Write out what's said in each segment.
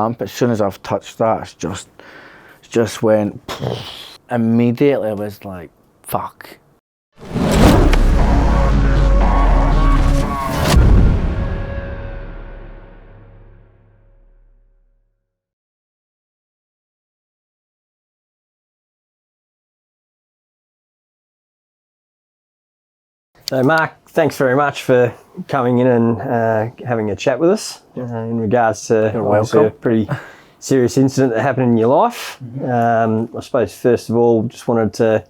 lamp, as soon as I've touched that, it just went, immediately I was like, fuck. So Mark, thanks very much for coming in and having a chat with us in regards to a pretty serious incident that happened in your life. I suppose first of all, just wanted to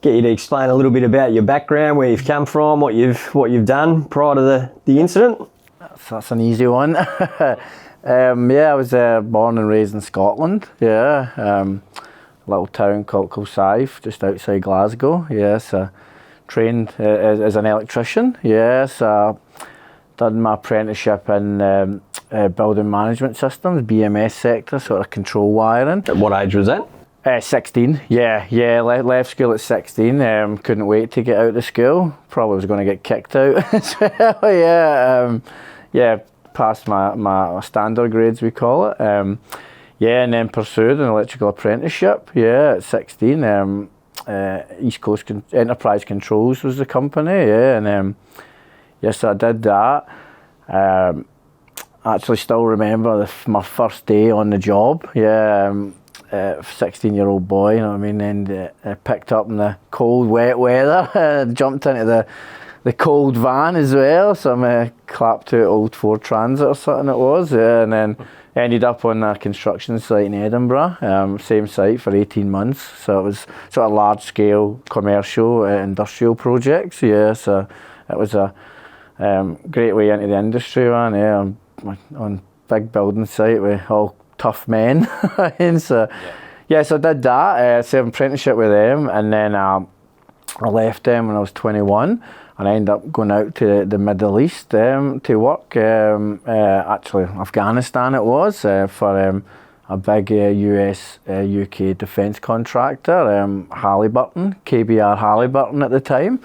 get you to explain a little bit about your background, where you've come from, what you've done prior to the incident. That's an easy one. I was born and raised in Scotland. A little town called Kilsyth, just outside Glasgow. So trained as an electrician. Done my apprenticeship in building management systems, BMS sector, sort of control wiring. At what age was that? 16. Left school at 16. Couldn't wait to get out of school. Probably was going to get kicked out as well. Passed my standard grades, we call it. And then pursued an electrical apprenticeship. At 16. East Coast Enterprise Controls was the company. So I did that. Actually, still remember my first day on the job. 16-year-old boy, you know what I mean, and picked up in the cold, wet weather, jumped into the cold van as well, so I'm clapped to Old Ford Transit or something it was, and then ended up on a construction site in Edinburgh, same site for 18 months, so it was sort of large-scale commercial, industrial projects, so it was a great way into the industry, on big building site with all tough men. And so I did that, served apprenticeship with them, and then I left them when I was 21, and I ended up going out to the Middle East to work, actually Afghanistan it was, for a big US UK defence contractor, Halliburton, KBR Halliburton at the time.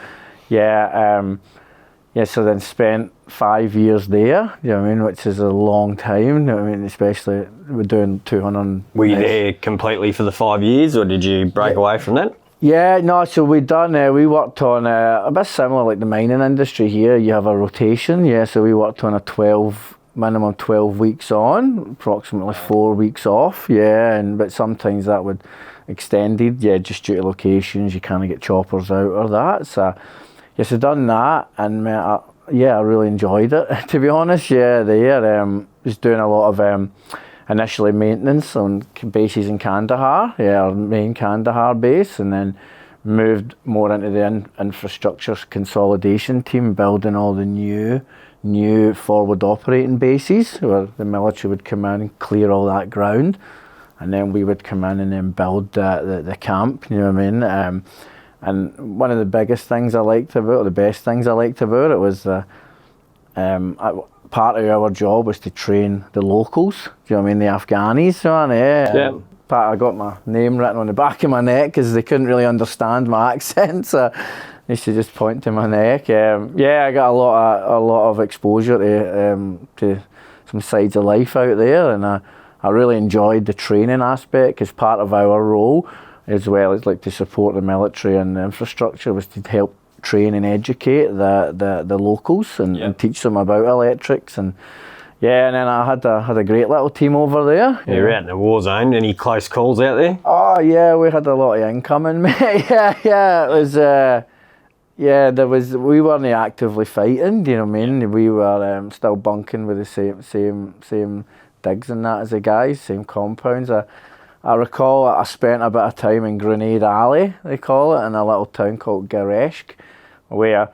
So then spent 5 years there, you know what I mean, which is a long time, you know what I mean, especially we're doing 200. Were you there completely for the 5 years, or did you break away from that? So we worked on a bit similar like the mining industry here, you have a rotation, so we worked on a minimum 12 weeks on, approximately 4 weeks off, but sometimes that would extended, just due to locations, you kind of get choppers out or that, so done that, and I really enjoyed it, to be honest. Was doing a lot of initially maintenance on bases in Kandahar, our main Kandahar base, and then moved more into the infrastructure consolidation team, building all the new forward operating bases, where the military would come in and clear all that ground, and then we would come in and then build the camp, you know what I mean. And one of the biggest things I liked about it, the best things I liked about it, was part of our job was to train the locals, do you know what I mean, the Afghanis, I got my name written on the back of my neck because they couldn't really understand my accent, so I used to just point to my neck. I got a lot of exposure to some sides of life out there, and I really enjoyed the training aspect as part of our role, as well as like to support the military and the infrastructure, was to help train and educate the locals and teach them about electrics, and then I had a great little team over there. You were out in the war zone. Any close calls out there? Oh yeah, we had a lot of incoming, mate. It was we weren't actively fighting, do you know what I mean? We were still bunking with the same digs and that as the guys, same compounds. I recall I spent a bit of time in Grenade Alley, they call it, in a little town called Gareshk, where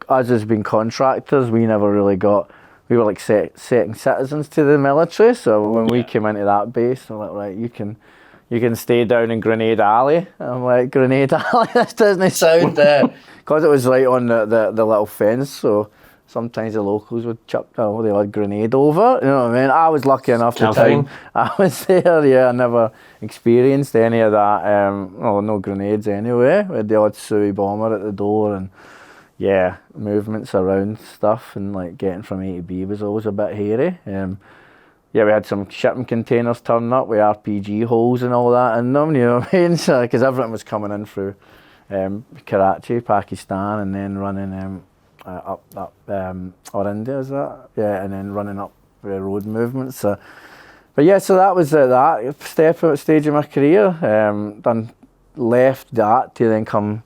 us as being contractors, we never really we were like second citizens to the military, so when we came into that base, they're like, right, you can stay down in Grenade Alley. I'm like, Grenade Alley? This doesn't sound, because it was right on the little fence, so sometimes the locals would chuck the odd grenade over, you know what I mean? I was lucky enough the time I was there, I never experienced any of that, no grenades anyway. We had the odd Suey bomber at the door, and movements around stuff, and like getting from A to B was always a bit hairy. yeah, we had some shipping containers turning up with RPG holes and all that in them, you know what I mean? So, because everything was coming in through Karachi, Pakistan, and then running up or India, is that? Yeah, and then running up road movements. So, but yeah, so that was that stage of my career. Left that to then come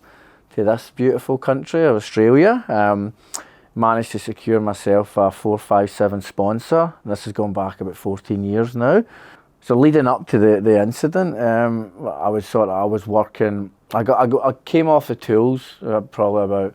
to this beautiful country of Australia. Managed to secure myself a 457 sponsor. This has gone back about 14 years now. So leading up to the incident, I was working. I came off the tools probably about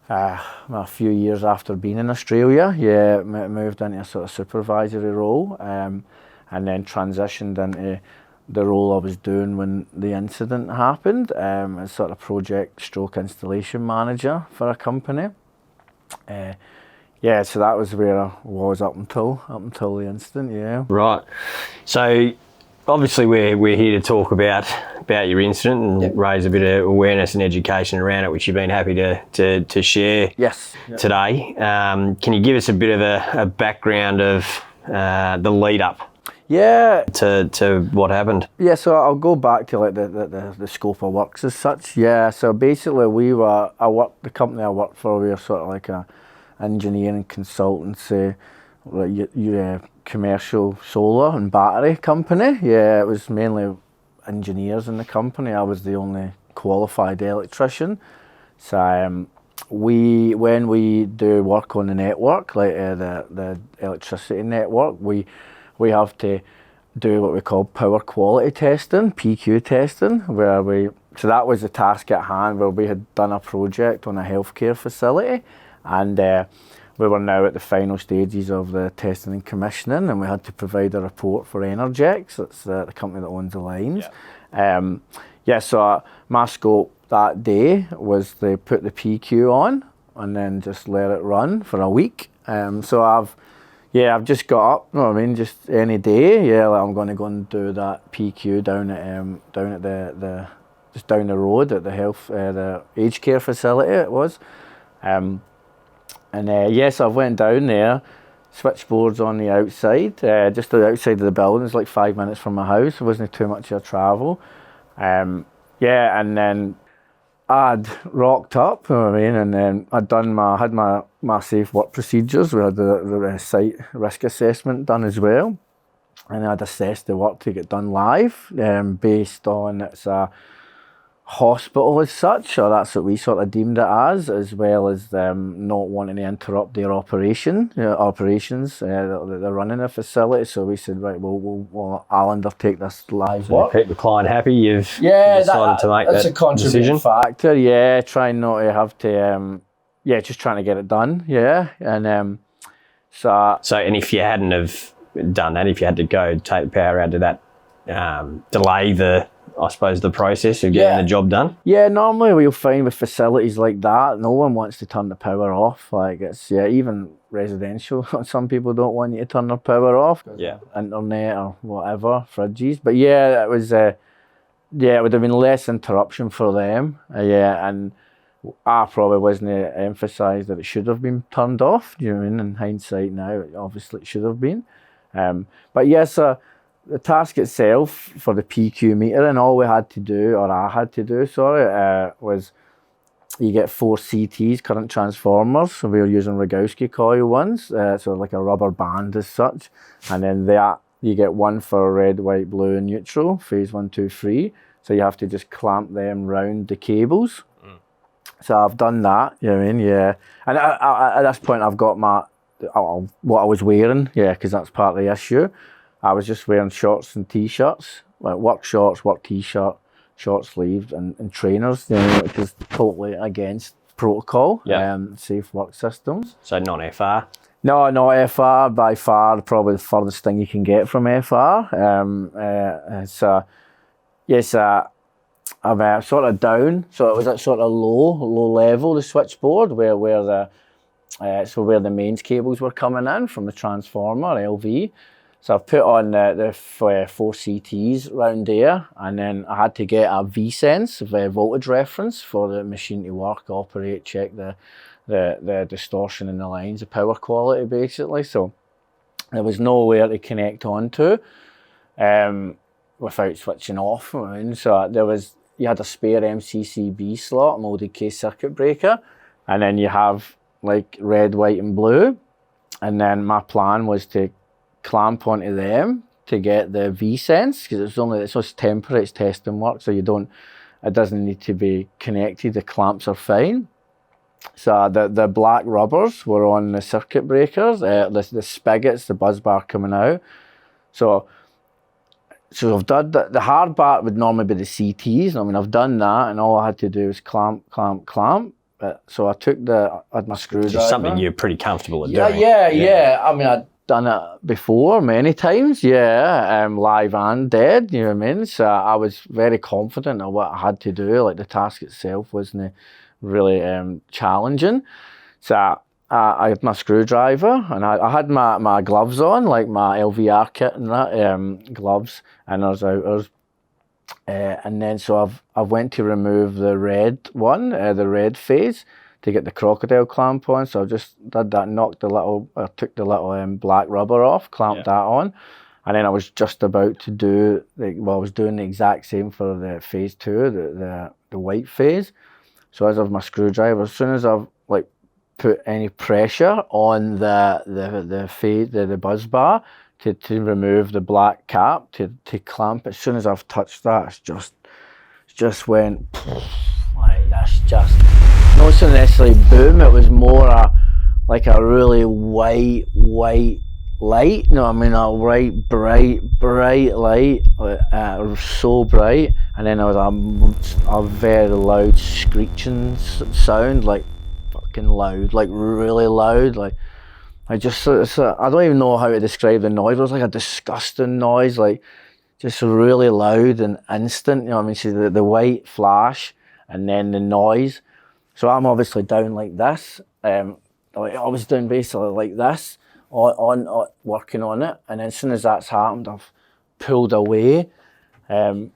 a few years after being in Australia. Yeah, moved into a sort of supervisory role, and then transitioned into the role I was doing when the incident happened, as sort of project stroke installation manager for a company. Yeah, so that was where I was up until the incident. Yeah. Right. So obviously we're here to talk about your incident and raise a bit of awareness and education around it, which you've been happy to share. Yes. Today. Can you give us a bit of a background of the lead up? Yeah. To what happened? Yeah, so I'll go back to like the scope of works as such. Yeah, so basically the company I worked for, we were sort of like a engineering consultancy, like commercial solar and battery company. Yeah, it was mainly engineers in the company. I was the only qualified electrician. So when we do work on the network, like the electricity network, we have to do what we call power quality testing, PQ testing, so that was the task at hand, where we had done a project on a healthcare facility, and we were now at the final stages of the testing and commissioning, and we had to provide a report for Energex, that's the company that owns the lines. So my scope that day was to put the PQ on and then just let it run for a week. So I've just got up, you know what I mean, just any day, like I'm going to go and do that PQ down at the just down the road at the the aged care facility it was. So I went down there, switchboards on the outside, just outside of the building. It's like 5 minutes from my house. It wasn't too much of a travel. And then I'd rocked up, you know what I mean, and then I had my safe work procedures. We had the site risk assessment done as well, and I'd assessed the work to get done live, based on it's a hospital as such, or that's what we sort of deemed it as well as them not wanting to interrupt their operations. They're running a facility, so we said, right, well I'll undertake this live work. Keep the client happy. You've decided to make that's that a contributing decision factor. Yeah, trying not to have to. Just trying to get it done. Yeah, and so and if you hadn't have done that, if you had to go take the power out, did that delay the process of getting the job done? Yeah, normally we'll find with facilities like that, no one wants to turn the power off. Like it's even residential. Some people don't want you to turn their power off. Yeah. Internet or whatever, fridges. But yeah, it was. It would have been less interruption for them. And I probably wasn't emphasised that it should have been turned off. You know what I mean? In hindsight now, obviously it should have been. But yes, the task itself for the PQ meter, and all we had to do, or I had to do, was you get 4 CTs, current transformers. So we were using Rogowski coil ones, so like a rubber band as such. And then you get 1 for red, white, blue, and neutral, phase 1, 2, 3. So you have to just clamp them round the cables. So I've done that, you know what I mean? Yeah. And at this point, I've got what I was wearing, because that's part of the issue. I was just wearing shorts and t-shirts, like work shorts, work t-shirt, short sleeved, and trainers, which is totally against protocol, safe work systems. So not FR? No, not FR, by far, probably the furthest thing you can get from FR. I'm sort of down, so it was at sort of low level, the switchboard, where the mains cables were coming in from the transformer, LV. So I've put on the 4 CTs round there, and then I had to get a V-sense, voltage reference, for the machine to work, operate, check the distortion in the lines, the power quality basically. So There was nowhere to connect onto without switching off. I mean, so you had a spare MCCB slot, molded case circuit breaker, and then you have like red, white, and blue. And then my plan was to clamp onto them to get the V-Sense, because it's just temporary, it's testing work, so it doesn't need to be connected. The clamps are fine. So the black rubbers were on the circuit breakers, the spigots, the buzz bar coming out. So I've done the hard part would normally be the CTs. I mean, I've done that, and all I had to do was clamp. So I had my screwdriver. It's something you're pretty comfortable at doing. Yeah. I mean, I'd done it before many times, live and dead, you know what I mean? So I was very confident of what I had to do. Like, the task itself wasn't really challenging. So I had my screwdriver, and I had my gloves on, like my LVR kit and that, gloves, inners, outers. And then so I've went to remove the red one, the red phase, to get the crocodile clamp on. So I just did that, took the little black rubber off, clamped that on. And then I was just about to do, I was doing the exact same for the phase 2, the white phase. So as of my screwdriver, as soon as I've like put any pressure on the phase, the buzz bar to remove the black cap to clamp, as soon as I've touched that, it's just went like, that's just not so necessarily boom. It was more like a really white light. No, I mean a bright light, so bright, and then there was a very loud screeching sound, like fucking loud, like really loud. Like I don't even know how to describe the noise. It was like a disgusting noise, like just really loud and instant. You know what I mean? See the white flash and then the noise. So I'm obviously down like this. I was down basically like this. On working on it, and then as soon as that's happened, I've pulled away because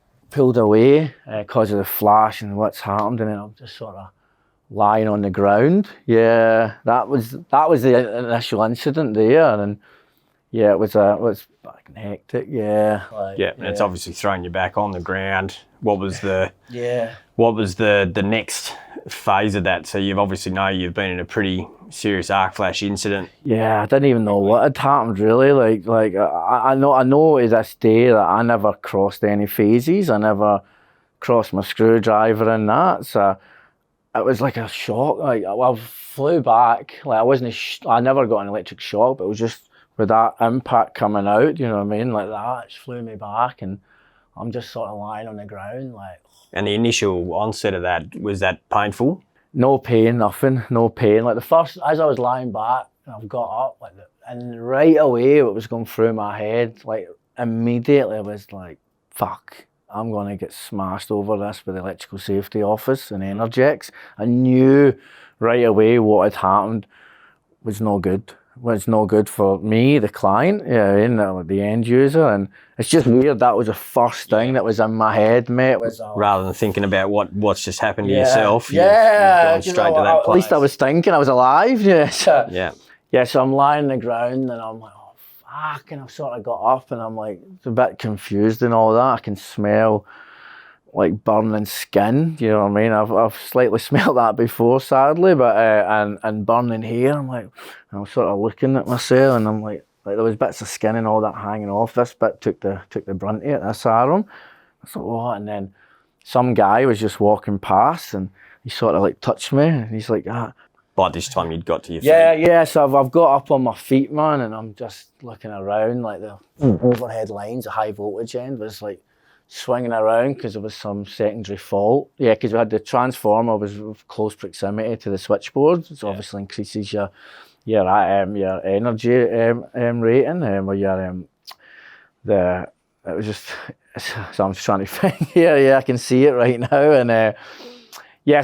of the flash and what's happened, and then I'm just sort of lying on the ground. Yeah, that was the initial incident there, and it was fucking hectic. Yeah, and it's obviously thrown you back on the ground. What was the next phase of that? So you've been in a pretty serious arc flash incident. Yeah, I didn't even know what had happened really. Like I know to this day that I never crossed any phases. I never crossed my screwdriver and that. So it was like a shock. Like I flew back. Like I never got an electric shock, but it was just with that impact coming out. You know what I mean? Like that, it just flew me back, and I'm just sort of lying on the ground like. And the initial onset of that, was that painful? No pain, nothing, no pain. Like the first, as I was lying back, and I've got up, and right away it was going through my head, like immediately I was like, fuck, I'm going to get smashed over this with the electrical safety office and Energix. I knew right away what had happened was no good. Was no good for me, the client, the end user, and it's just weird. That was the first thing that was in my head, mate. Rather than thinking about what's just happened to yourself, you've gone straight to that place. At least I was thinking I was alive. So I'm lying on the ground, and I'm like, oh fuck, and I've sort of got up, and I'm like a bit confused and all that. I can smell like burning skin, you know what I mean? I've slightly smelled that before, sadly, but and burning hair. I'm like, and I'm sort of looking at myself, and I'm like there was bits of skin and all that hanging off. This bit took the brunt of it, this arm. I thought, what? And then some guy was just walking past, and he sort of like touched me, and he's like, ah. By this time you'd got to your feet. Yeah. So I've got up on my feet, man, and I'm just looking around, like the overhead lines, the high voltage end was like swinging around because there was some secondary fault. Yeah, because we had the transformer was with close proximity to the switchboard, so obviously increases your energy rating, or your it was just. So I'm just trying to think. Yeah, I can see it right now, and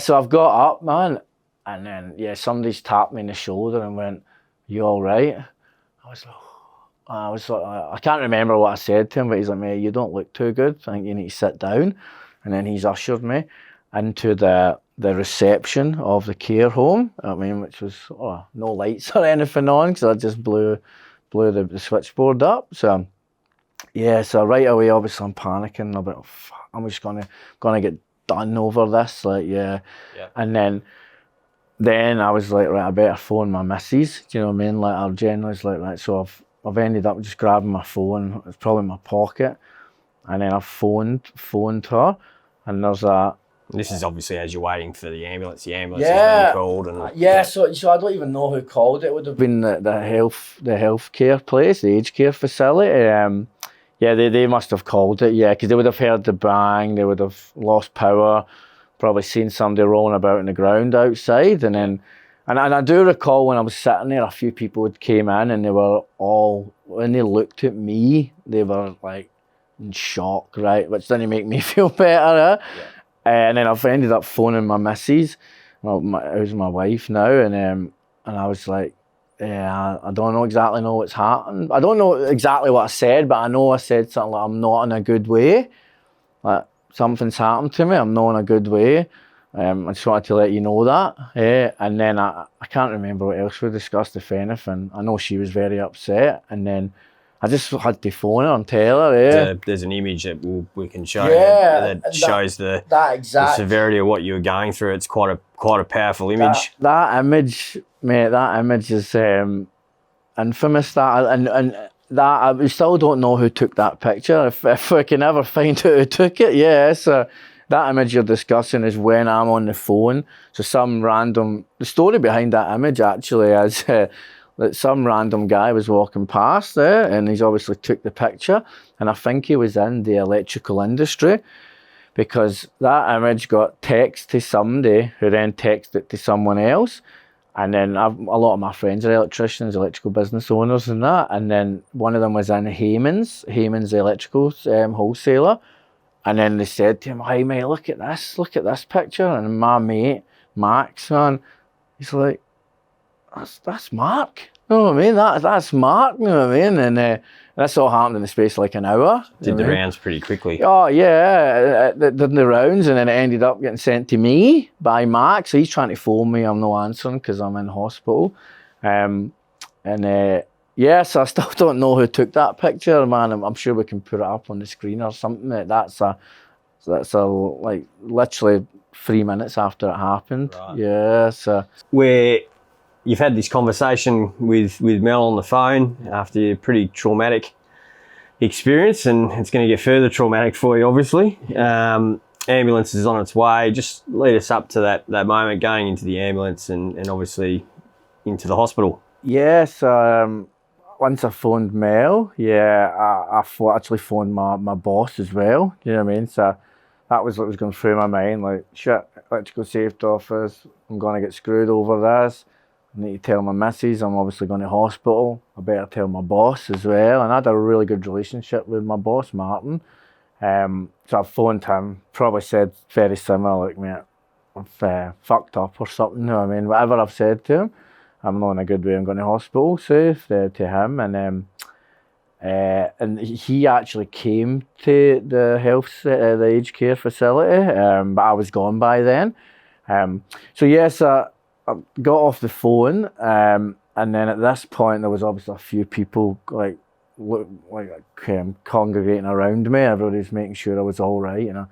so I've got up, man, and then somebody's tapped me in the shoulder and went, "You all right?" I was like, I can't remember what I said to him, but he's like, "Mate, you don't look too good. I think you need to sit down." And then he's ushered me into the reception of the care home. I mean, which was no lights or anything on, because I just blew blew the switchboard up. So yeah, so right away, obviously I'm panicking. I'm like, oh, fuck, I'm just gonna get done over this, like yeah. And then I was like, right, I better phone my missus. Do you know what I mean? Like our general's like, right. So I've ended up just grabbing my phone. It's probably in my pocket, and then I phoned her, and there's a. This is obviously as you're waiting for the ambulance. The ambulance has been called, and So I don't even know who called it. It would have been the healthcare place, the aged care facility. Yeah, they must have called it. Yeah, because they would have heard the bang. They would have lost power. Probably seen somebody rolling about in the ground outside, and then, and I do recall when I was sitting there, a few people had came in, and they were all, when they looked at me, they were like in shock, right? Which didn't make me feel better. And then I've ended up phoning my missus, who's my wife now, and I was like, yeah, I don't exactly know what's happened. I don't know exactly what I said, but I know I said something like, I'm not in a good way. Like, something's happened to me, I'm not in a good way. I just wanted to let you know that. Yeah. And then I can't remember what else we discussed, if anything. I know she was very upset, and then I just had to phone her and tell her. Yeah. There's an image that we can show that shows the severity of what you were going through. It's quite a powerful image. That image, mate. That image is infamous. That we still don't know who took that picture. If we can ever find out who took it, yeah. So that image you're discussing is when I'm on the phone. So the story behind that image actually is that some random guy was walking past there, and he's obviously took the picture, and I think he was in the electrical industry, because that image got text to somebody who then texted it to someone else. And then a lot of my friends are electricians, electrical business owners and that. And then one of them was in Heyman's the electrical wholesaler. And then they said to him, hey mate, look at this picture. And my mate, Max, man, he's like, that's Mark. You know what I mean? That's Mark, you know what I mean? And that's all happened in the space of like an hour. Did the rounds pretty quickly. Oh yeah, did the rounds, and then it ended up getting sent to me by Mark. So he's trying to phone me, I'm not answering because I'm in hospital. Yeah, so I still don't know who took that picture, man. I'm sure we can put it up on the screen or something. That's like literally 3 minutes after it happened. Right. Yeah, so where you've had this conversation with Mel on the phone after your pretty traumatic experience, and it's going to get further traumatic for you, obviously. Ambulance is on its way. Just lead us up to that moment going into the ambulance and obviously into the hospital. Yes, once I phoned Mel, I actually phoned my boss as well. You know what I mean? So that was what was going through my mind, like, shit, electrical safety office, I'm going to get screwed over this. I need to tell my missus I'm obviously going to hospital. I better tell my boss as well. And I had a really good relationship with my boss, Martin. So I phoned him, probably said very similar, like, mate, I've fucked up or something, you know what I mean? Whatever I've said to him, I'm not in a good way, I'm going to hospital, safe to him. And he actually came to the aged care facility, but I was gone by then. So yes, I got off the phone, and then at this point there was obviously a few people congregating around me. Everybody was making sure I was all right, and I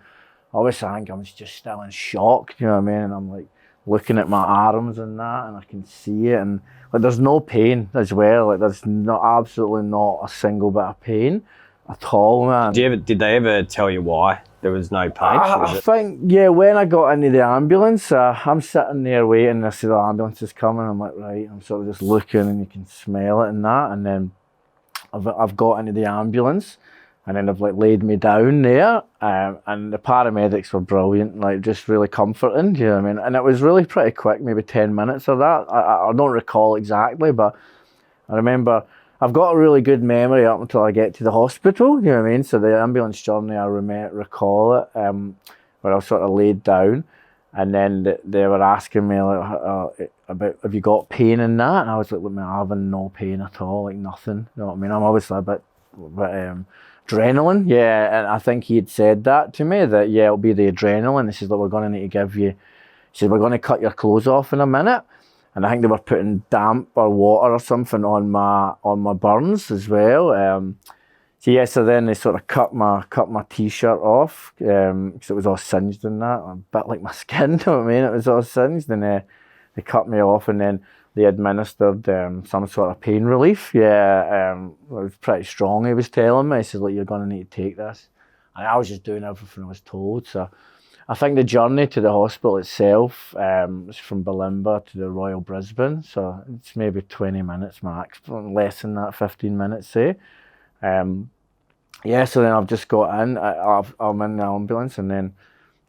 obviously think I was just still in shock, you know what I mean? And I'm like looking at my arms and that, and I can see it, and like there's no pain as well. Like there's absolutely not a single bit of pain at all, man. Did they ever tell you why there was no pain? I think, yeah, when I got into the ambulance, I'm sitting there waiting, I see the ambulance is coming, I'm like, right, I'm sort of just looking, and you can smell it and that, and then I've got into the ambulance, and then they've like laid me down there, and the paramedics were brilliant, like just really comforting, you know what I mean? And it was really pretty quick, maybe 10 minutes or that. I don't recall exactly, but I remember I've got a really good memory up until I get to the hospital, you know what I mean? So the ambulance journey, I recall it, where I was sort of laid down, and then they were asking me like, about, have you got pain in that? And I was like, look, man, I'm having no pain at all, like nothing, you know what I mean? I'm obviously a bit adrenaline, yeah, and I think he had said that to me, that yeah, it'll be the adrenaline. He says, look, we're going to need to give you, he said, we're going to cut your clothes off in a minute, and I think they were putting damp or water or something on my burns as well. So then they sort of cut my t-shirt off because it was all singed and that, a bit like my skin. You know what I mean? It was all singed, and they cut me off, and then they administered some sort of pain relief. It was pretty strong. He was telling me, he said, "Look, you're going to need to take this." And I was just doing everything I was told. So I think the journey to the hospital itself was from Bulimba to the Royal Brisbane. So it's maybe 20 minutes max, less than that, 15 minutes, say. So then I've just got in, I'm in the ambulance, and then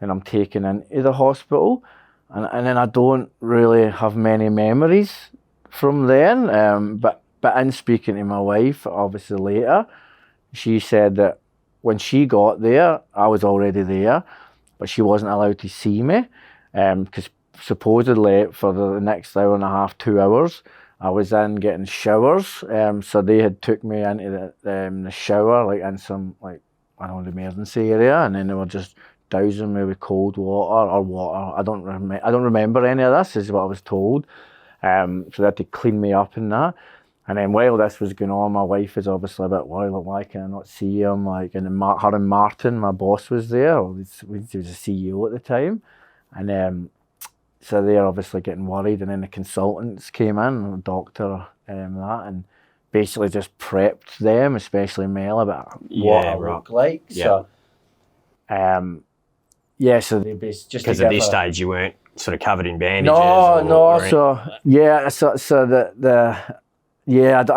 I'm taken into the hospital, and then I don't really have many memories from then, but in speaking to my wife, obviously later, she said that when she got there, I was already there, but she wasn't allowed to see me, because supposedly for the next hour and a half, 2 hours, I was in getting showers, so they had took me into the shower, like in some, like, I don't know, the emergency area, and then they were just dousing me with cold water or water. I don't remember any of this, is what I was told. So they had to clean me up and that. And then while this was going on, my wife was obviously a bit worried, like, why can I not see him? Like, and then her and Martin, my boss, was there. He was a CEO at the time, and so they're obviously getting worried, and then the consultants came in, the doctor, and basically just prepped them, especially Mel, about what I look like. Yeah. So they basically just because at this stage you weren't sort of covered in bandages. I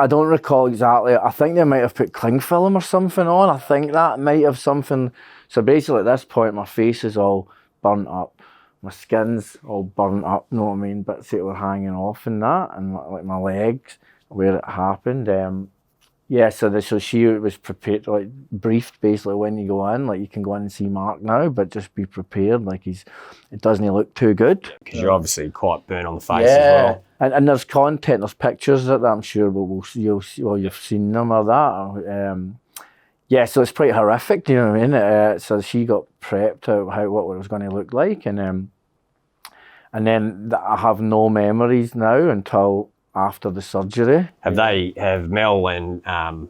don't recall exactly. I think they might have put cling film or something on. I think that might have something. So basically at this point, my face is all burnt up. My skin's all burnt up, you know what I mean? Bits that were hanging off and that, and like my legs, where it happened. So she was prepared, like briefed basically when you go in, like, you can go in and see Mark now, but just be prepared, like it doesn't look too good. Because you're obviously quite burnt on the face as well. And there's content, there's pictures that I'm sure you'll see, or you've seen them or that. So it's pretty horrific, you know what I mean? So she got prepped out what it was going to look like, and then I have no memories now until after the surgery. Have Mel and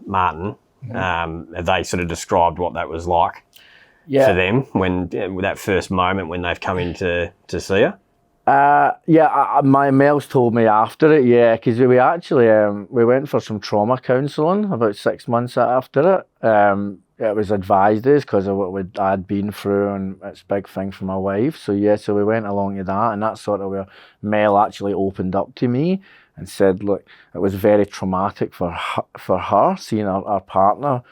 Martin, have they sort of described what that was like for them when that first moment when they've come in to see her? My Mel's told me after it, because we actually we went for some trauma counselling about 6 months after it. It was advised us because of what I'd been through, and it's a big thing for my wife. So we went along to that, and that's sort of where Mel actually opened up to me and said, look, it was very traumatic for her seeing our partner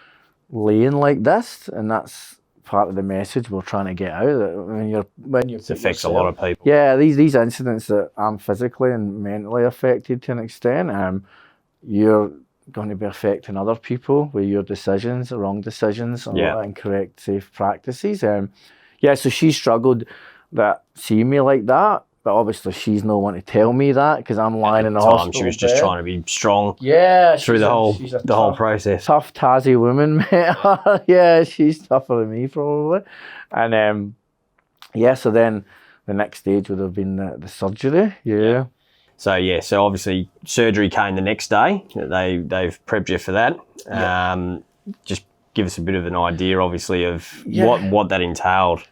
laying like this, and that's part of the message we're trying to get out. That when you it affects a lot of people. Yeah, these incidents that I'm physically and mentally affected to an extent, you're going to be affecting other people with your decisions, wrong decisions, or incorrect safe practices. So she struggled that seeing me like that, but obviously she's no one to tell me that because I'm lying in the hospital. She was just trying to be strong. Through the whole process. Tough Tassie woman, mate. She's tougher than me probably. And so then the next stage would have been the surgery. So obviously surgery came the next day. They've prepped you for that. Just give us a bit of an idea, obviously, of what that entailed.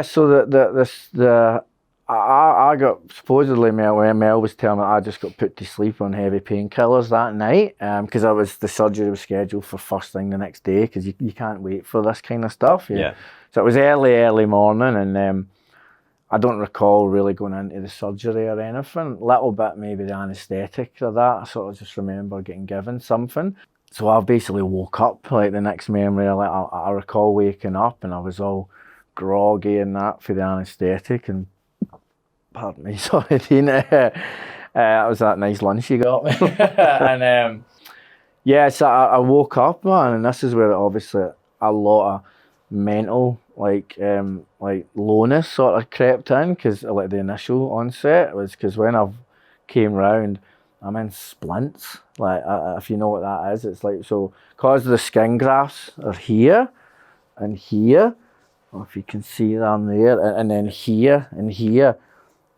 So I got supposedly Mel was telling me I just got put to sleep on heavy painkillers that night because the surgery was scheduled for first thing the next day because you can't wait for this kind of stuff. So it was early morning, and I don't recall really going into the surgery or anything. A little bit maybe the anaesthetic or that. I sort of just remember getting given something. So I basically woke up, like the next memory, I recall waking up and I was all groggy and that for the anaesthetic, and pardon me, sorry Tina, that was that nice lunch you got me. And so I woke up, man, and this is where obviously a lot of mental like lowness sort of crept in, because like the initial onset was because when I came round, I'm in splints, like if you know what that is. It's like, so because the skin grafts are here and here, if you can see them there, and then here and here,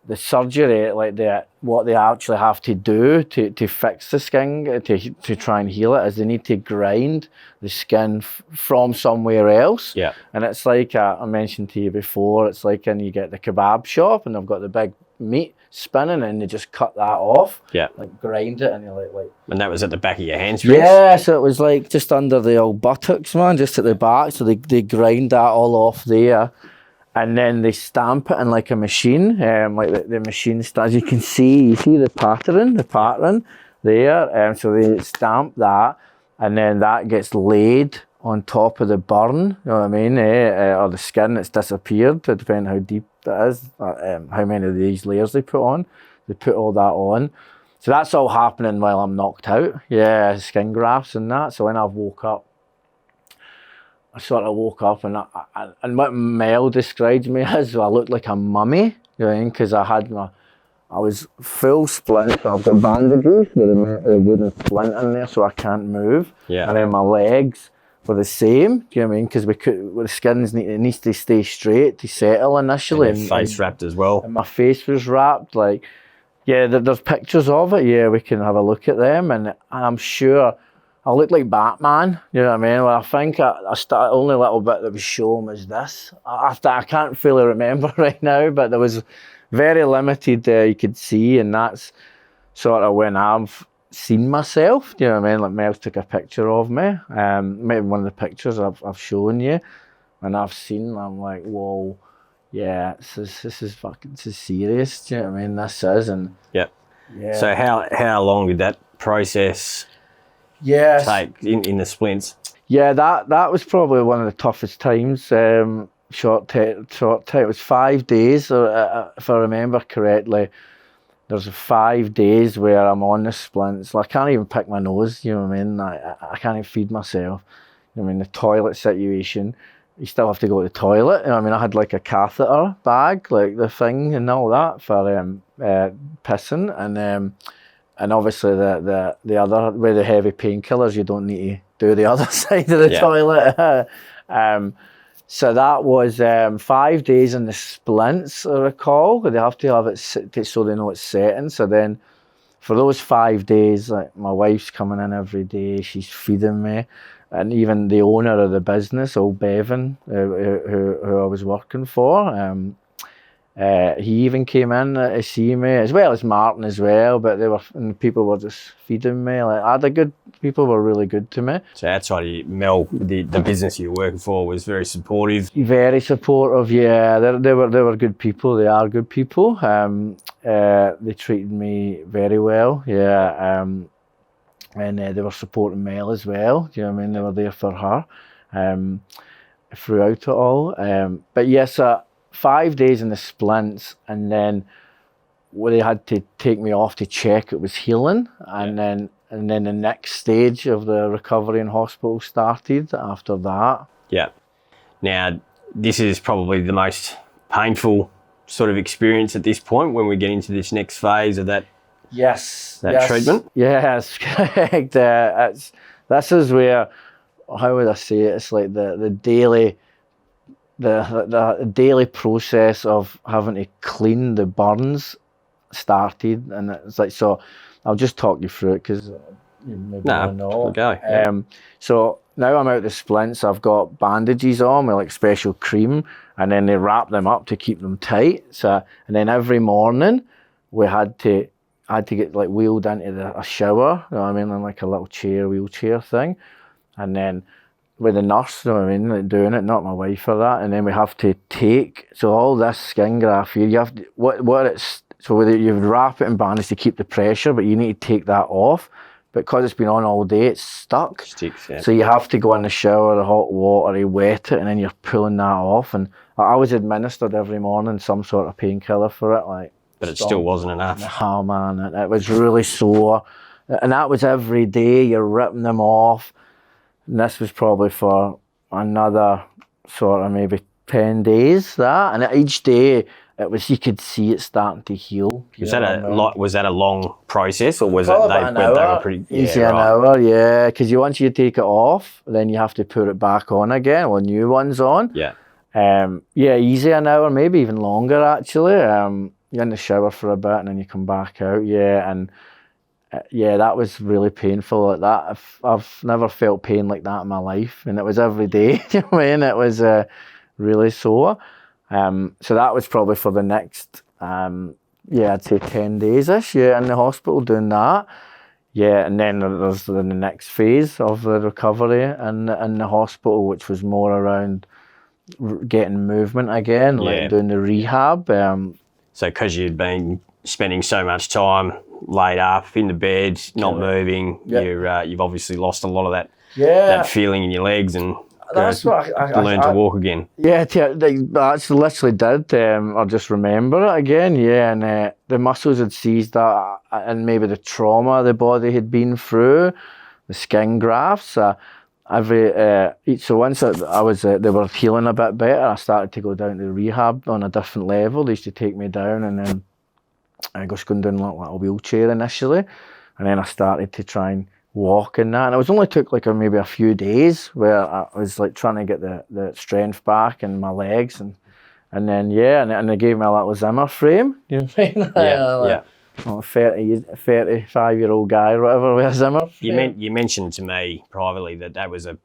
the surgery, like what they actually have to do to fix the skin, to try and heal it, is they need to grind the skin from somewhere else. Yeah. And it's like I mentioned to you before, it's like when you get the kebab shop and they've got the big meat spinning and they just cut that off. Yeah. Like grind it and you're like. And that was at the back of your hamstrings? Yeah, so it was like just under the old buttocks, man, just at the back. So they grind that all off there. And then they stamp it in like a machine, like the machine, as you see the pattern there. So they stamp that, and then that gets laid on top of the burn, you know what I mean, or the skin that's disappeared, depending how deep it is, how many of these layers they put on. They put all that on. So that's all happening while I'm knocked out. Yeah, skin grafts and that. So when I woke up, I sort of woke up and what Mel described me as, I looked like a mummy, you know, because I was full splint, so I've got bandages with a wooden splint in there so I can't move. Yeah. And then my legs were the same, do you know what I mean? Because the skins needs to stay straight to settle initially. And your face wrapped as well. And my face was wrapped, like, yeah, there's pictures of it, yeah, we can have a look at them, and I'm sure I look like Batman, you know what I mean? Well, I think I started, only little bit that was shown was this. I can't fully remember right now, but there was very limited you could see, and that's sort of when I've seen myself, you know what I mean? Like Mel took a picture of me, maybe one of the pictures I've shown you, and I've seen, I'm like, whoa, yeah, this is serious, do you know what I mean? This is, and yeah. Yeah. So how long did that process take in the splints? Yeah, that was probably one of the toughest times. Short time. It was 5 days, if I remember correctly. There's 5 days where I'm on the splints. I can't even pick my nose. You know what I mean? I can't even feed myself. You know what I mean? The toilet situation. You still have to go to the toilet. You know what I mean? I had like a catheter bag, like the thing and all that for pissing, and obviously the other, with the heavy painkillers, you don't need to do the other side of the toilet. So that was 5 days in the splints, I recall. They have to have it so they know it's setting. So then for those 5 days, like, my wife's coming in every day, she's feeding me. And even the owner of the business, old Bevan, who I was working for, he even came in to see me, as well as Martin as well. But people were just feeding me. Like, people were really good to me. So outside of Mel, the business you were working for was very supportive. Very supportive, yeah. They were good people. They are good people. They treated me very well, yeah. And they were supporting Mel as well. Do you know what I mean? They were there for her throughout it all. But yes, 5 days in the splints, and then they had to take me off to check it was healing, and then the next stage of the recovery in hospital started after that. Yeah. Now, this is probably the most painful sort of experience at this point when we get into this next phase of that. Yes. Treatment? Yes, correct. This is where, how would I say it? It's like the daily process of having to clean the burns started, and it's like, so I'll just talk you through it because you maybe want to know. Go. Yeah. So now I'm out the splints. I've got bandages on with like special cream, and then they wrap them up to keep them tight. So, and then every morning we had to get like wheeled into a shower, you know what I mean, in like a little wheelchair thing, and then with the nurse, you know what I mean, like doing it, not my wife for that, and then we have to take, so all this skin graft here, you have to, so whether you wrap it in bandage to keep the pressure, but you need to take that off, because it's been on all day, it's stuck. Sticks, yeah. So you have to go in the shower, the hot water, you wet it, and then you're pulling that off, and I was administered every morning some sort of painkiller for it, like. But it still wasn't enough. Oh man, it was really sore. And that was every day, you're ripping them off. And this was probably for another sort of maybe 10 days, that. And each day, you could see it starting to heal. Was that a long process, or was it they were pretty easy an hour, yeah. Because once you take it off, then you have to put it back on again, or new ones on. Yeah. Easy an hour, maybe even longer actually. you're in the shower for a bit and then you come back out. Yeah, and yeah, that was really painful. Like that, I've never felt pain like that in my life, and it was every day. You know what I mean? It was really sore. So that was probably for the next, yeah, I'd say 10 days-ish, yeah, in the hospital doing that. Yeah, and then there's the next phase of the recovery in the hospital, which was more around getting movement again, like doing the rehab. So because you'd been spending so much time laid up in the bed, not moving, you've obviously lost a lot of that feeling in your legs, and that's what I learned to walk again. Yeah, I actually literally did. I just remember it again. Yeah, and the muscles had seized that, and maybe the trauma the body had been through, the skin grafts. So once I was, they were healing a bit better, I started to go down to rehab on a different level. They used to take me down, and then I was going down like a wheelchair initially, and then I started to try and walk in that, and it was only took like maybe a few days where I was like trying to get the strength back in my legs, and then and they gave me a little Zimmer frame. You know what I mean? Yeah. I'm a 35-year-old guy or whatever with a Zimmer frame. You mentioned to me privately that was a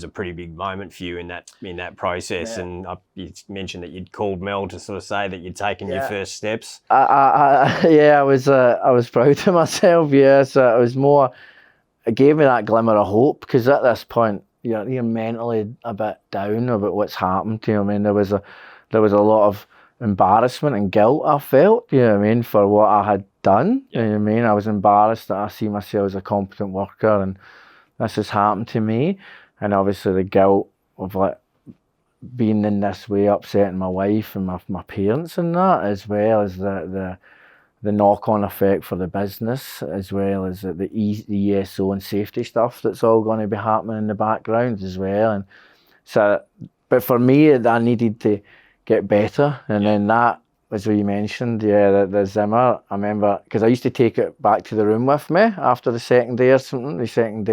pretty big moment for you in that process, and you mentioned that you'd called Mel to sort of say that you'd taken your first steps. I was proud of myself. Yeah, so it was more. It gave me that glimmer of hope, because at this point you're mentally a bit down about what's happened. You know what I mean? There was a lot of embarrassment and guilt I felt. You know what I mean, for what I had done. You know what I mean? I was embarrassed that I see myself as a competent worker, and this has happened to me. And obviously the guilt of like being in this way, upsetting my wife and my parents and that, as well as the knock-on effect for the business, as well as the ESO and safety stuff that's all going to be happening in the background as well. And so, but for me, I needed to get better, and then that, as you mentioned, the Zimmer, I remember, because I used to take it back to the room with me after the second day or something, and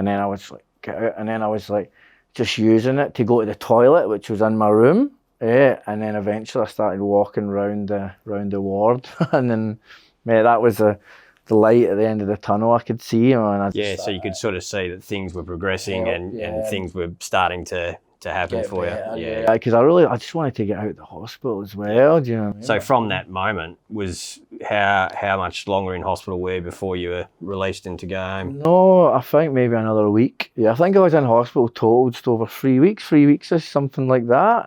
then I was like, get out, and then I was like just using it to go to the toilet, which was in my room. Yeah, and then eventually I started walking round the ward, and then that was the light at the end of the tunnel I could see. And so you could sort of see that things were progressing, and things were starting to happen for you. Yeah, because I just wanted to get out of the hospital as well. Do you know what I mean? So from that moment, was how much longer in hospital were you before you were released and to go home? No, I think maybe another week. Yeah, I think I was in hospital total just over 3 weeks or something like that.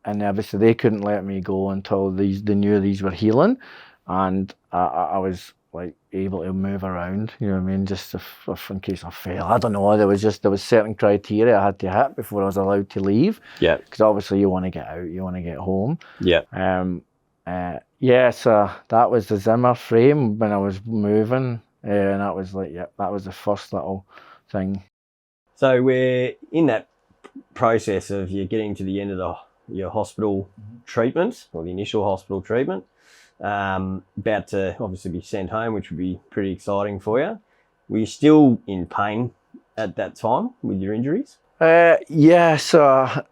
And obviously they couldn't let me go until they knew these were healing, and I was like able to move around. You know what I mean? Just if in case I fell. I don't know. There was certain criteria I had to hit before I was allowed to leave. Yeah. Because obviously you want to get out, you want to get home. Yeah. So that was the Zimmer frame when I was moving, and that was like that was the first little thing. So we're in that process of you getting to the end of your hospital treatment, or the initial hospital treatment, about to obviously be sent home, which would be pretty exciting for you. Were you still in pain at that time with your injuries? So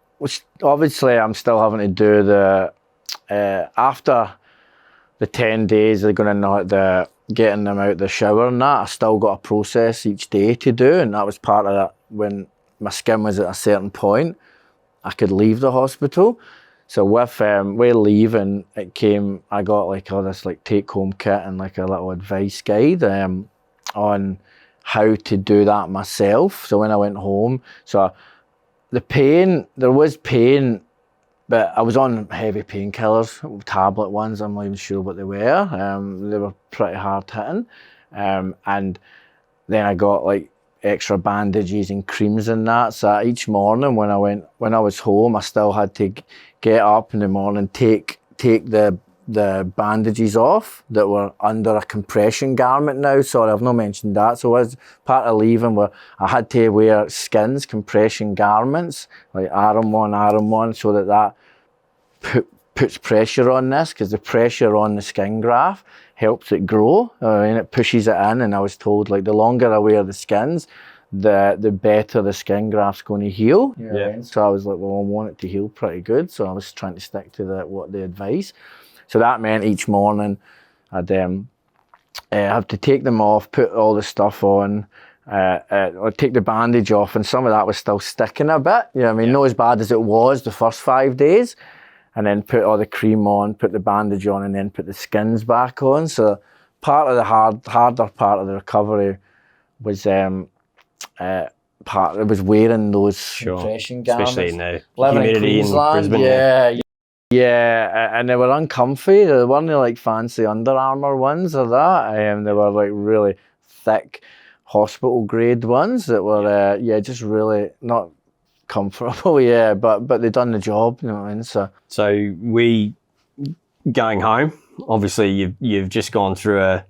obviously I'm still having to do the after the 10 days they're going to getting them out the shower and that. I still got a process each day to do, and that was part of that. When my skin was at a certain point, I could leave the hospital. So with leaving, I got like all this like take-home kit and like a little advice guide on how to do that myself. So when I went home, so there was pain, but I was on heavy painkillers, tablet ones. I'm not even sure what they were. They were pretty hard hitting, and then I got like extra bandages and creams and that. So each morning when I was home, I still had to get up in the morning, take the bandages off that were under a compression garment now. Sorry, I've not mentioned that. So as part of leaving, where I had to wear compression garments, like Aram 1, so that puts pressure on this, because the pressure on the skin graft helps it grow, and it pushes it in. And I was told, like, the longer I wear the skins, the better the skin graft's going to heal. Yeah. So I was like, well, I want it to heal pretty good. So I was trying to stick to the advice. So that meant each morning I'd have to take them off, put all the stuff on, or take the bandage off, and some of that was still sticking a bit. You know what I mean? Not as bad as it was the first 5 days. And then put all the cream on, put the bandage on, and then put the skins back on. So part of the harder part of the recovery was it was wearing those compression garments, especially in the living humidity in Brisbane. Yeah, and they were uncomfy. They weren't like fancy Under Armour ones or that. They were like really thick hospital grade ones that were just really not comfortable. But they done the job, you know what I mean? So we going home. Obviously, you've just gone through a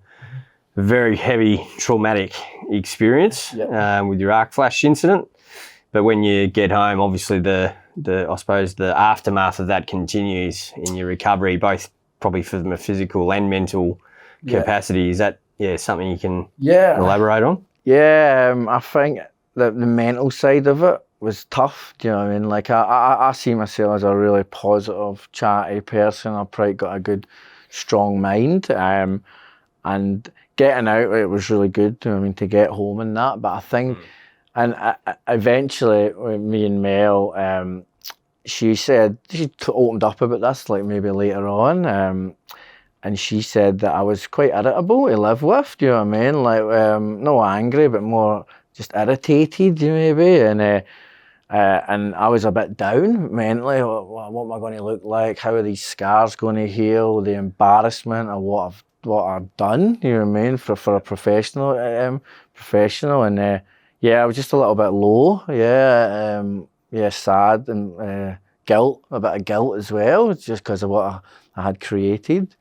very heavy traumatic experience with your arc flash incident. But when you get home, obviously the I suppose the aftermath of that continues in your recovery, both probably from a physical and mental capacity. Is that something you can elaborate on? Yeah, I think that the mental side of it was tough. Do you know what I mean? Like I see myself as a really positive, chatty person. I've probably got a good, strong mind. And getting out, it was really good. You know what I mean, to get home and that. But I think, and eventually, with me and Mel, she said she opened up about this, like maybe later on. And she said that I was quite irritable to live with. Do you know what I mean? Like not angry, but more just irritated, maybe. And I was a bit down mentally. What am I going to look like? How are these scars going to heal? The embarrassment of what I've done. You know what I mean? For a professional. And I was just a little bit low. Sad and guilt, a bit of guilt as well, just because of what I had created.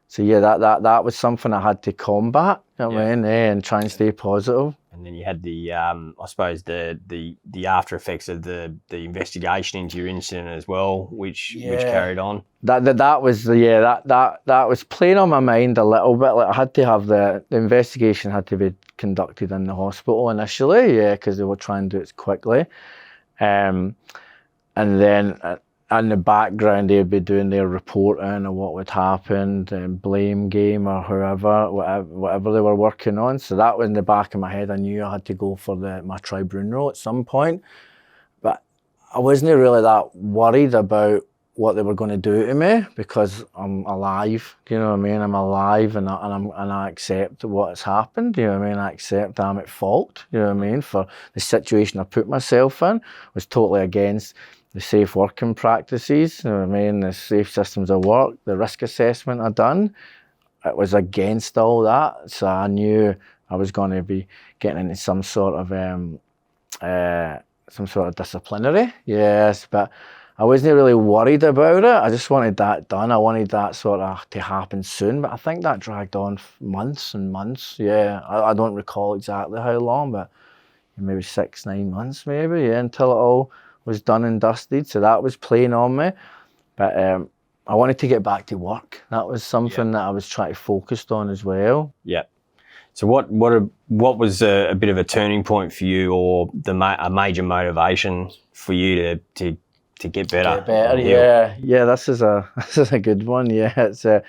So that was something I had to combat. You know what I mean? And try and stay positive. And then you had the, I suppose the after effects of the investigation into your incident as well, which carried on. That was playing on my mind a little bit. Like I had to have the investigation had to be conducted in the hospital initially, because they were trying to do it quickly, and then in the background they'd be doing their reporting of what would happen, blame game or whatever they were working on. So that was in the back of my head. I knew I had to go for my tribunal at some point, but I wasn't really that worried about what they were going to do to me because I'm alive. You know what I mean? I'm alive, and I accept what's happened. You know what I mean? I accept I'm at fault. You know what I mean? For the situation I put myself in, was totally against the safe working practices, you know what I mean, the safe systems of work, the risk assessment I done. It was against all that, so I knew I was going to be getting into some sort of disciplinary. Yes, but I wasn't really worried about it. I just wanted that done. I wanted that sort of to happen soon, but I think that dragged on months and months. I don't recall exactly how long, but maybe 6-9 months maybe, until it all was done and dusted. So that was playing on me, but I wanted to get back to work. That was something that I was trying to focus on as well. Yeah. So what was a bit of a turning point for you, or a major motivation for you to get better? Get better, yeah. This is a good one. Yeah, it's I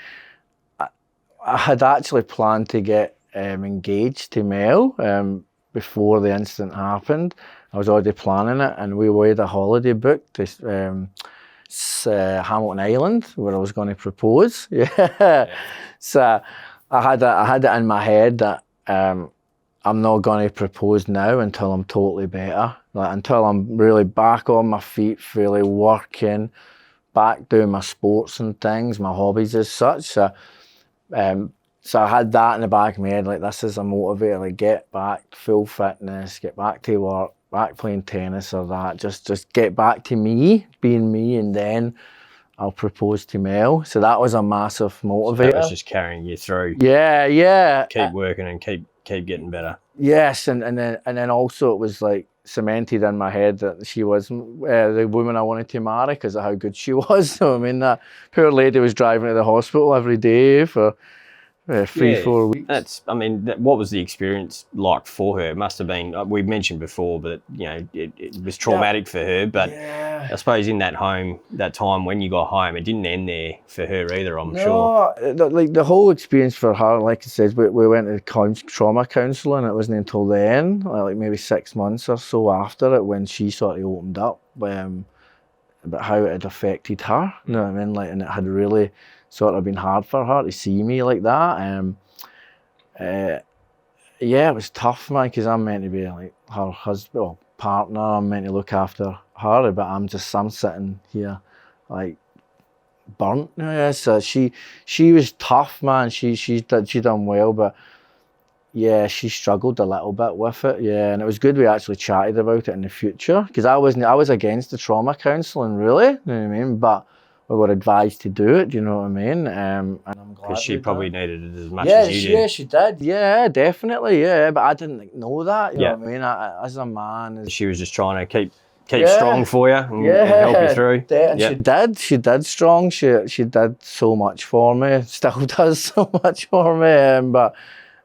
had actually planned to get engaged to Mel before the incident happened. I was already planning it, and we had a holiday booked to Hamilton Island where I was going to propose. So I had it in my head that I'm not going to propose now until I'm totally better, like until I'm really back on my feet, fully working, back doing my sports and things, my hobbies as such. So I had that in the back of my head, like this is a motivator, like get back full fitness, get back to work, back playing tennis or that, just get back to me, being me, and then I'll propose to Mel. So that was a massive motivator. So that was just carrying you through. Yeah. Keep working and keep getting better. Yes, and then also it was like cemented in my head that she was the woman I wanted to marry because of how good she was. So I mean, that poor lady was driving to the hospital every day for 3-4 weeks. What was the experience like for her? It must have been, we've mentioned before, but it was traumatic for her. But I suppose in that time when you got home, it didn't end there for her either, I'm sure. No, like the whole experience for her, like I said, we went to trauma counselling. It wasn't until then, like maybe 6 months or so after it, when she sort of opened up about how it had affected her. You know what I mean? Like, and it had really sort of been hard for her to see me like that. Yeah, it was tough, man, because I'm meant to be like her husband or partner. I'm meant to look after her, but I'm sitting here like burnt. Yeah, so she was tough, man. She done well, but yeah, she struggled a little bit with it. Yeah, and it was good we actually chatted about it in the future, because I was against the trauma counselling, really. You know what I mean? But we were advised to do it. Do you know what I mean? And I'm glad. Because she probably needed it as much as you did. Yeah, she did. Yeah, definitely. Yeah, but I didn't know that. You know what I mean? As a man, she was just trying to keep strong for you and help you through. And she did strong. She did so much for me. Still does so much for me. But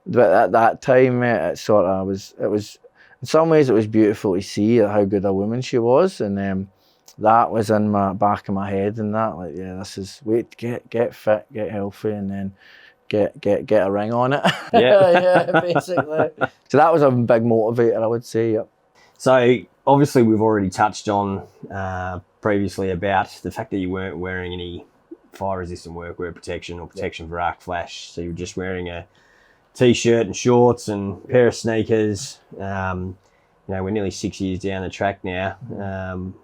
at that time, it sort of was. It was in some ways it was beautiful to see how good a woman she was, and that was in my back of my head, and that, like, yeah, this is get fit, get healthy, and then get a ring on it. Yeah, basically. So that was a big motivator, I would say. Yep. So obviously we've already touched on previously about the fact that you weren't wearing any fire-resistant workwear protection or protection for arc flash. So you were just wearing a t-shirt and shorts and a pair of sneakers. We're nearly 6 years down the track now.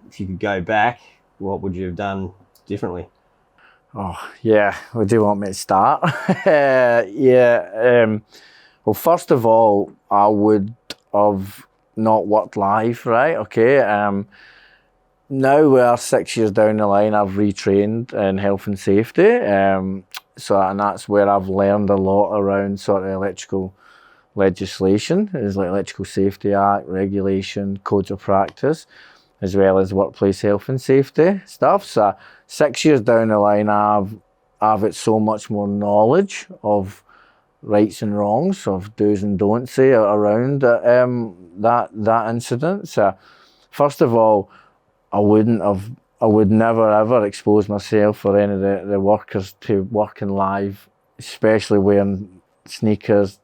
If you could go back, what would you have done differently? Oh, yeah. Where do you want me to start? Well, first of all, I would have not worked live, right? Okay. Now we're 6 years down the line, I've retrained in health and safety. And that's where I've learned a lot around sort of electrical legislation. Is like Electrical Safety Act, regulation, codes of practice, as well as workplace health and safety stuff. So 6 years down the line, I've got so much more knowledge of rights and wrongs, of do's and don'ts around that incident. So first of all, I would never ever expose myself or any of the workers to working live, especially wearing sneakers,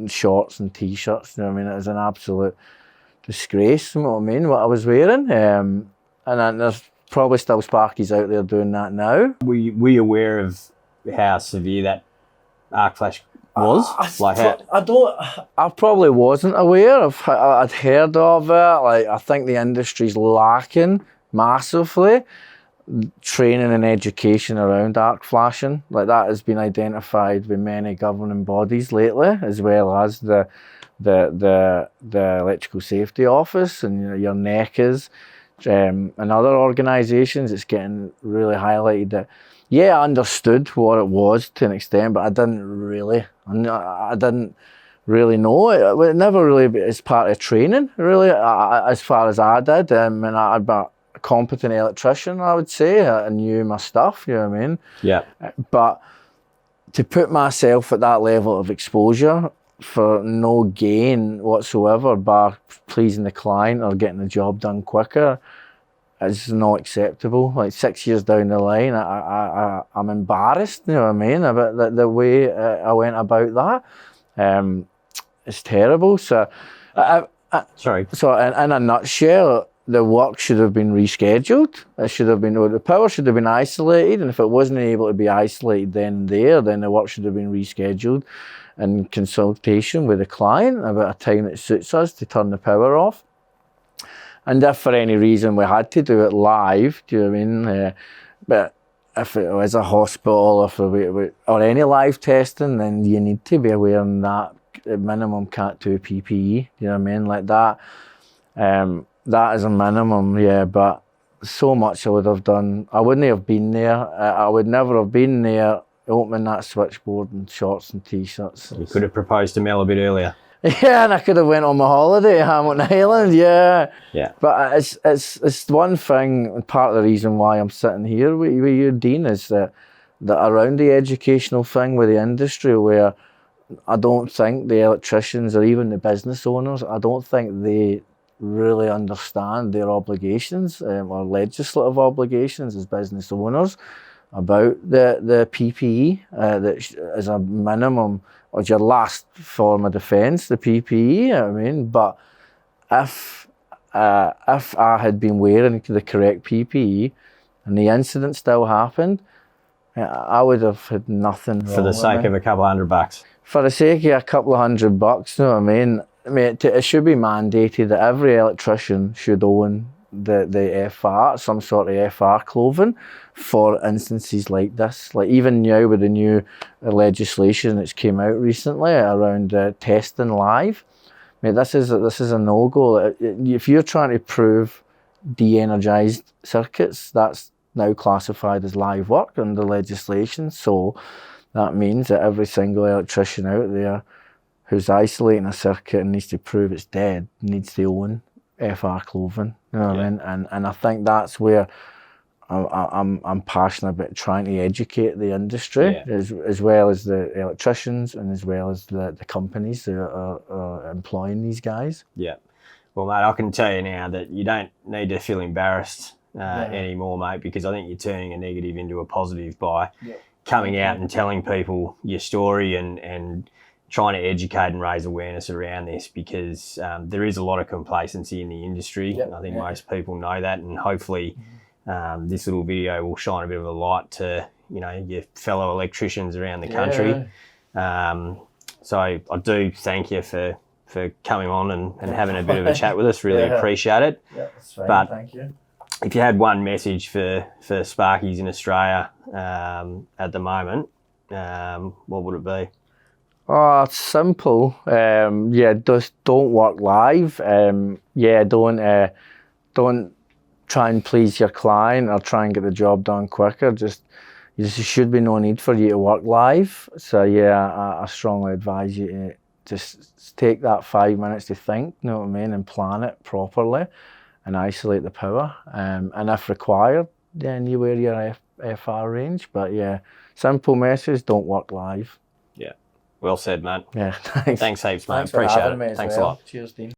shorts and t-shirts. You know what I mean? It was an absolute disgrace. You know what I mean? What I was wearing, and then there's probably still Sparkies out there doing that now. Were you aware of how severe that arc flash was? I probably wasn't aware of. I'd heard of it. Like, I think the industry's lacking massively training and education around arc flashing. Like, that has been identified by many governing bodies lately, as well as the Electrical Safety Office and your NECAs and other organisations. It's getting really highlighted that, yeah, I understood what it was to an extent, but I didn't really know it. It never really is part of training, really, as far as I did. And I'd be a competent electrician, I would say. I knew my stuff, you know what I mean? Yeah. But to put myself at that level of exposure for no gain whatsoever, by pleasing the client or getting the job done quicker, is not acceptable. Like, 6 years down the line, I'm embarrassed, you know what I mean, about the way I went about that. It's terrible. So, sorry. So in a nutshell, the work should have been rescheduled. It should have been, the power should have been isolated, and if it wasn't able to be isolated then the work should have been rescheduled in consultation with the client about a time that suits us to turn the power off. And if for any reason we had to do it live, do you know what I mean? But if it was a hospital or any live testing, then you need to be wearing that minimum Cat 2 PPE, you know what I mean? Like that. That is a minimum, yeah, but so much I would have done. I wouldn't have been there. I would never have been there opening that switchboard in shorts and t-shirts. You could have proposed to Mel a bit earlier. Yeah, and I could have went on my holiday at Hamilton Island, yeah. Yeah. But it's one thing, part of the reason why I'm sitting here with you, Dean, is that around the educational thing with the industry, where I don't think the electricians or even the business owners, I don't think they really understand their obligations or legislative obligations as business owners about the PPE that as a minimum or your last form of defence, the PPE. I mean, but if I had been wearing the correct PPE and the incident still happened, I would have had nothing For the sake of a couple $100. For the sake of a couple of $100, you know what I mean? I mean, it should be mandated that every electrician should own the FR, some sort of FR clothing for instances like this. Like even now with the new legislation that's came out recently around testing live, mate, this is a no-go. If you're trying to prove de-energized circuits, that's now classified as live work under legislation. So that means that every single electrician out there who's isolating a circuit and needs to prove it's dead needs to own FR clothing. You know what I mean? And I think that's where I'm passionate about trying to educate the industry as well as the electricians and as well as the companies that are employing these guys. Yeah. Well, mate, I can tell you now that you don't need to feel embarrassed anymore, mate, because I think you're turning a negative into a positive by coming out and telling people your story and trying to educate and raise awareness around this, because there is a lot of complacency in the industry. I think most people know that, and hopefully this little video will shine a bit of a light to your fellow electricians around the country. So I do thank you for coming on and having a bit of a chat with us. Really appreciate it. Yeah, that's fine. But Thank you. if you had one message for Sparkies in Australia at the moment, what would it be? Oh, it's simple. Just don't work live. Don't try and please your client or try and get the job done quicker. There should be no need for you to work live. So I strongly advise you to just take that 5 minutes to think, you know what I mean, and plan it properly and isolate the power. And if required, then you wear your FR range. But simple message, don't work live. Yeah. Well said, mate. Yeah, thanks. Thanks heaps, mate. Thanks for Appreciate having it. me as Thanks well. a lot. Cheers, Dean.